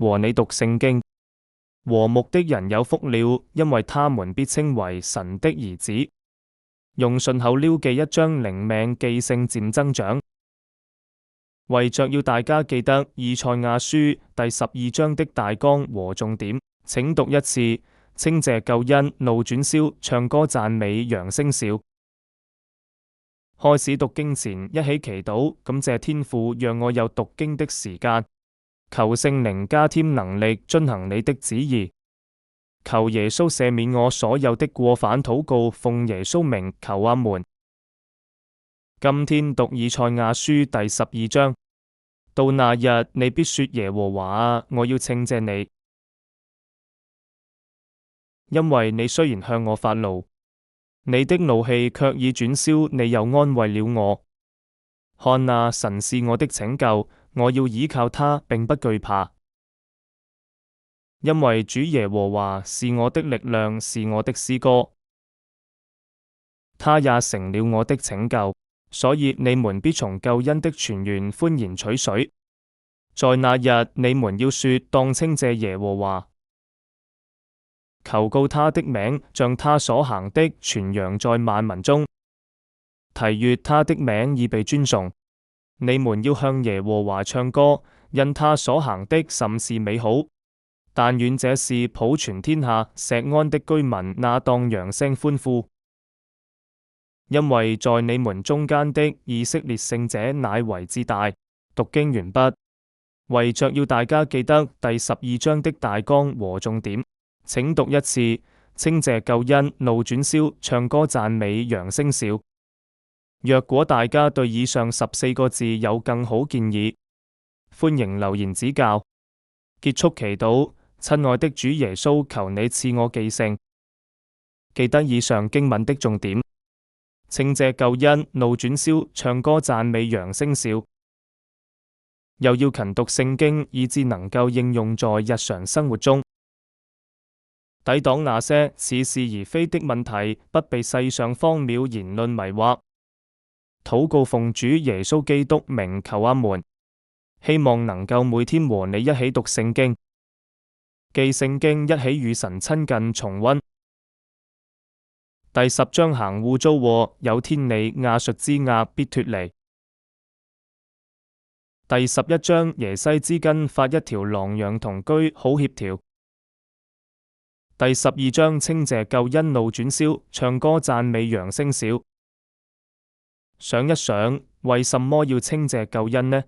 和你讀聖經。和睦的人有福了，因為他們必稱為神的兒子。用順口溜記一章靈命記性漸增長。為着要大家記得以賽亞書第12章的大綱和重點，請讀一次：稱謝救恩，怒轉消，唱歌讚美，揚聲笑。開始讀經前，一起祈禱，感謝天父讓我有讀經的時間，求聖靈加添能力遵行你的旨意，求耶穌赦免我所有的過犯，禱告奉耶穌名求阿門。今天讀以賽亞書第12章。到那日，你必說：耶和華啊，我要稱謝你，因為你雖然向我發怒，你的怒氣卻已轉消，你又安慰了我。看啊，神是我的拯救，我要倚靠他，並不懼怕，因為主耶和華是我的力量，是我的詩歌，他也成了我的拯救。所以你們必從救恩的泉源歡然取水。在那日，你們要說：當稱謝耶和華，求告他的名，將他所行的傳揚在萬民中，提閱他的名已被尊崇。你們要向耶和華唱歌，因他所行的甚是美好。但願這事普傳天下，錫安的居民那當揚聲歡呼。因為在你們中間的以色列聖者乃為至大。讀經完畢。為着要大家記得第12章的大綱和重點，請讀一次：稱謝救恩，怒轉消，唱歌讚美，揚聲笑。若果大家對以上14個字有更好建議，歡迎留言指教。結束祈禱。親愛的主耶穌，求你賜我記性，記得以上經文的重點。稱謝救恩，怒轉消，唱歌讚美，揚聲笑。又要勤讀聖經，以致能夠應用在日常生活中，抵擋那些似是而非的問題，不被世上荒謬言論迷惑。禱告奉主耶穌基督名求阿門。希望能夠每天和你一起讀聖經、記聖經，一起與神親近重溫。第10章行污糟禍，有天理，亞述之軛必脫離。第11章耶西之根發一條狼羊同居，好協調。第12章稱謝救恩，怒轉消，唱歌讚美，揚聲笑。想一想，為什麼要稱謝救恩呢？